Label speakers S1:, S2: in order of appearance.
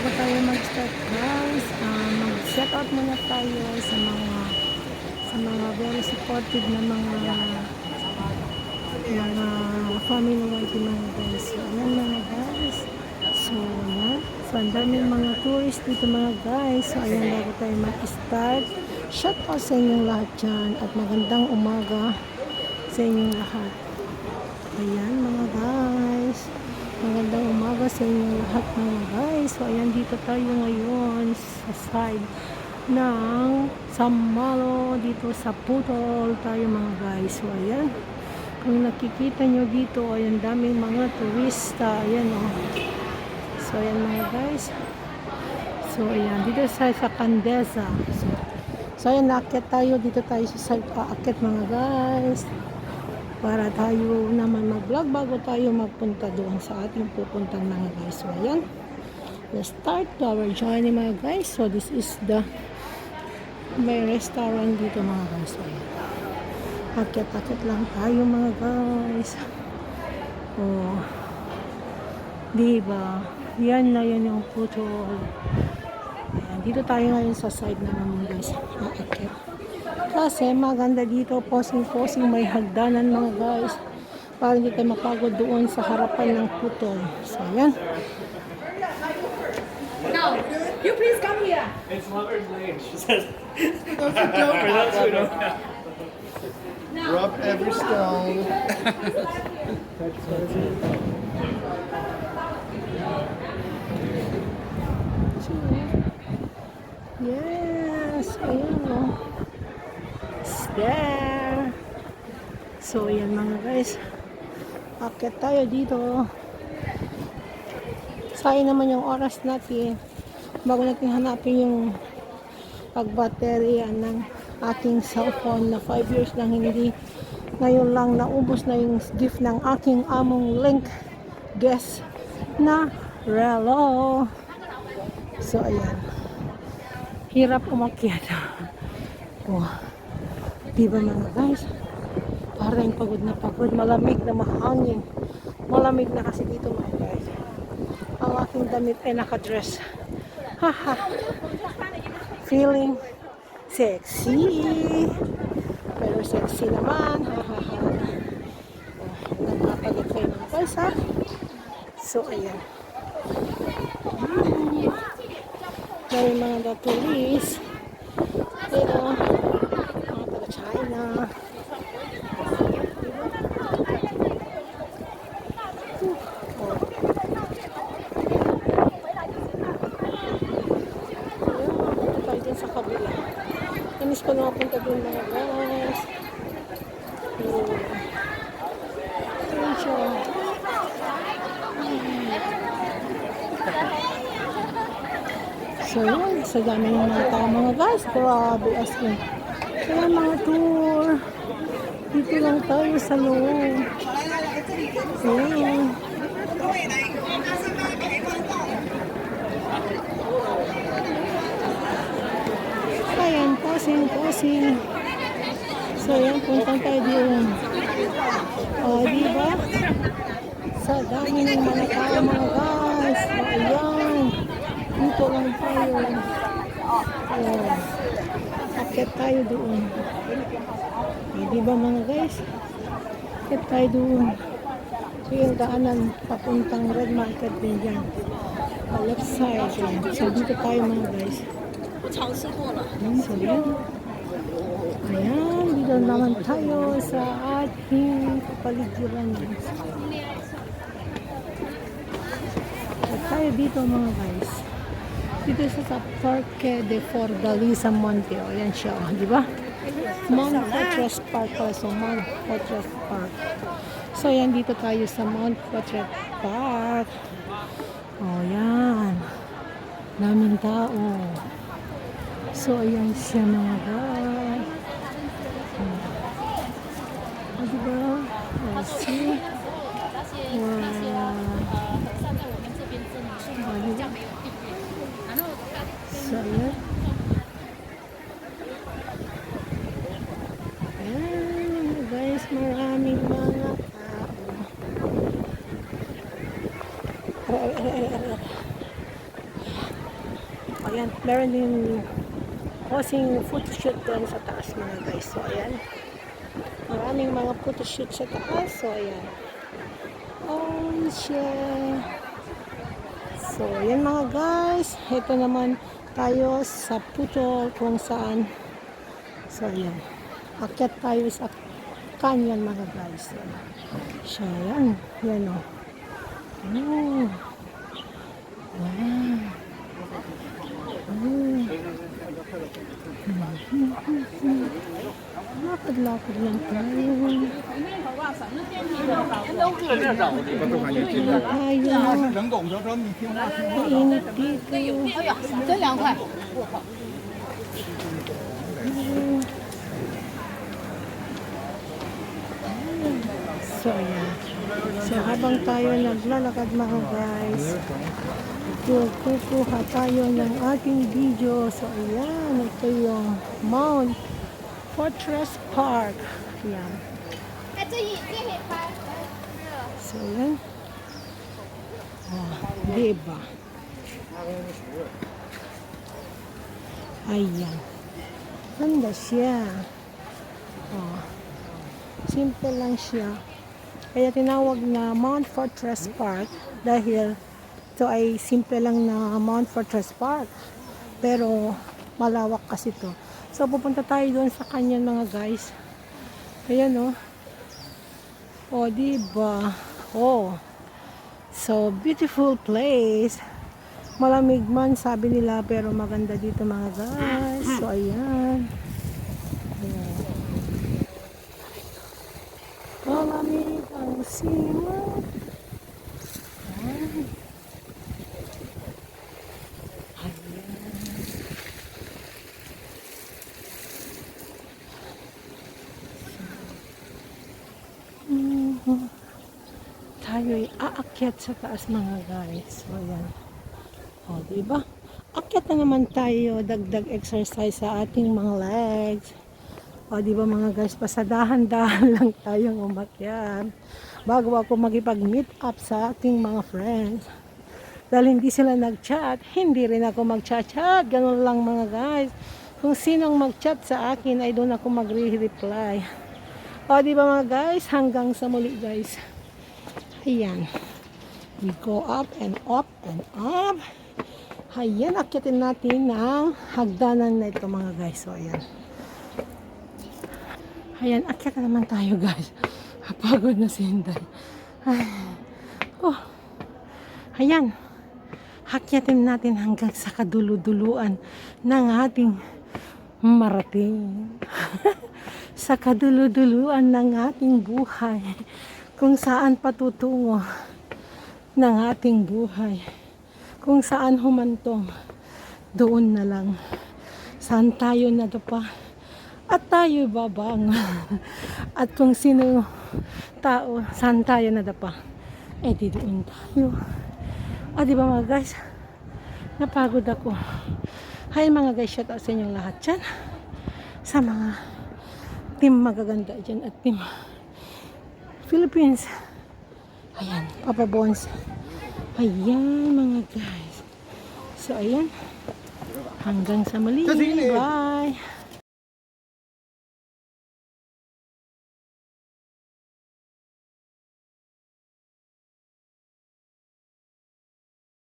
S1: bago tayo mag-start guys, mag-set out muna tayo sa mga very supportive na mga family natin mga guys. So ayan mga guys. So ayan. So ang daming mga tourist dito mga guys. So ayan, bago tayo mag-start, shout out sa inyong lahat dyan at magandang umaga sa inyong lahat. Ayan mga guys. Magandang umaga sa inyong lahat mga guys. So ayan, dito tayo ngayon sa side ng Sampaloc, dito sa Putol tayo mga guys. So ayan, kung nakikita nyo dito, ayan, daming mga turista. Ayan o. So ayan mga guys. So ayan, dito sa Candesa. So ayan, naakyat tayo. Dito tayo sa side aakyat mga guys, para tayo naman mag-vlog bago tayo magpunta doon sa ating pupuntan mga guys. So ayan, let's start our journey mga guys. So this is the may restaurant dito mga guys. So ayan, akyat-akyat lang tayo mga guys. Oh, diba? Yan na yan yung Putol. Ayan, dito tayo ngayon sa side naman mga guys, aakyat. Kasi maganda dito, posing-posing, may hagdanan mga guys, para hindi tayo mapagod doon sa harapan ng Putol. So ayan.
S2: No, you please come here.
S3: It's Lover's Lane, she says.
S2: Those who don't
S3: For those who don't know.
S4: Rub every stone.
S1: Yes, ayan o. It's there. So ayan mga guys, akyat tayo dito. Sayang naman yung oras natin bago natin hanapin yung pagbaterya ng aking cellphone na 5 years lang hindi. Ngayon lang naubos na yung gift ng aking among link guest na relo. So ayan, hirap umakyat. Oh, diba mga guys, parang pagod na pagod, malamig na mahangin, malamig na kasi dito mga guys. Ang aking damit ay nakadress. Haha, feeling sexy, pero sexy naman. Hahaha, nagpapalit kayo mga guys ha. So ayan, may mga tourists dito, mga taga China. Tayo dyan sa kabila. Namis ko na mapunta dun mga guys. Ayan siya. So yun, sa dami ng mga tao mga guys. Grabe as in. Kaya mga tour. Dito lang tayo sa loob. Ayan. Ayan, posing. So ayan, puntang tayo doon. Diba? Sa dami ng mga tao mga guys. Ayan. Dito lang tayo. Ayan. Akyat tayo doon. Diba mga guys? Akyat tayo doon. So yung daanan papuntang Red Market din dyan. Left side dyan. So dito tayo mga guys. So yan. Ayan, dito naman tayo sa ating kapaligiran. At tayo dito mga guys. Dito sa Parque de Fortaleza Monte. O yan siya, di ba? Mount Fortress Park pala. So Mount Fortress Park. So yan, dito tayo sa Mount Fortress Park. O yan. Daming tao. So, ayan siya mga guys. Diba? I see. Wow. So, ayan. Ayan mga guys, maraming mga tao. Ayan, meron din posing photoshoot doon sa taas mga guys. So, ayan. Maraming mga photoshoot sa taas. So, ayan. Oh, shit. So, ayan mga guys. Ito naman tayo sa putol kung saan. So, ayan. Akyat tayo sa canyon mga guys. So, ayan. Ayan o. Oh. Wow. Lakad-lakad lang tayo. Tayo.
S4: 人拱着说你听话听话。
S1: Mainit dito.
S2: 真凉快。
S1: So, ayan. So, habang tayo naglalakad mga guys, kukuha tayo ng ating video. So, ayan. Ito yung Mount Fortress Park. Ayan.
S2: 哎，这也可以拍。
S1: So, ayan. Oh, diba? Ayan. Ganda siya. Oh. Simple lang siya. Kaya tinawag na Mount Fortress Park dahil ito ay simple lang na Mount Fortress Park. Pero malawak kasi to. So pupunta tayo doon sa canyon mga guys. Ayan oh. Oh, diba? Oh. So beautiful place. Malamig man sabi nila pero maganda dito mga guys. So ayan. Malamig ang sima. Ayan. Tayo'y aakyat sa taas mga guys. So, ayan. O, diba? Akyat na naman tayo. Dagdag exercise sa ating mga legs. O, diba mga guys? Pasadahan-dahan lang tayong umakyat. Bago ako makipag-meet up sa ating mga friends. Dahil hindi sila nag-chat, hindi rin ako mag-chat-chat. Ganun lang mga guys. Kung sinong mag-chat sa akin, ay doon ako mag-reply. O, diba mga guys? Hanggang sa muli guys. Ayan. We go up and up and up. Ayan, akyatin natin ang hagdanan na ito mga guys. So, ayan. Ayan, akyat na naman tayo guys. Pagod na si Hinday. Ay. Oh. Ayan. Akyatin natin hanggang sa kaduluduluan ng ating marating. Sa kaduluduluan ng ating buhay. Kung saan patutungo ng ating buhay. Kung saan humantong, doon na lang. Saan tayo nadapa at tayo babang. At kung sino tao, saan tayo nadapa, eh di doon tayo. O diba mga guys, napagod ako. Hi mga guys, shout out sa inyong lahat dyan. Sa mga team magaganda dyan at team Philippines. Ayan, Papa Bones. Ayan mga guys. So ayan. Hanggang sa muli. Bye.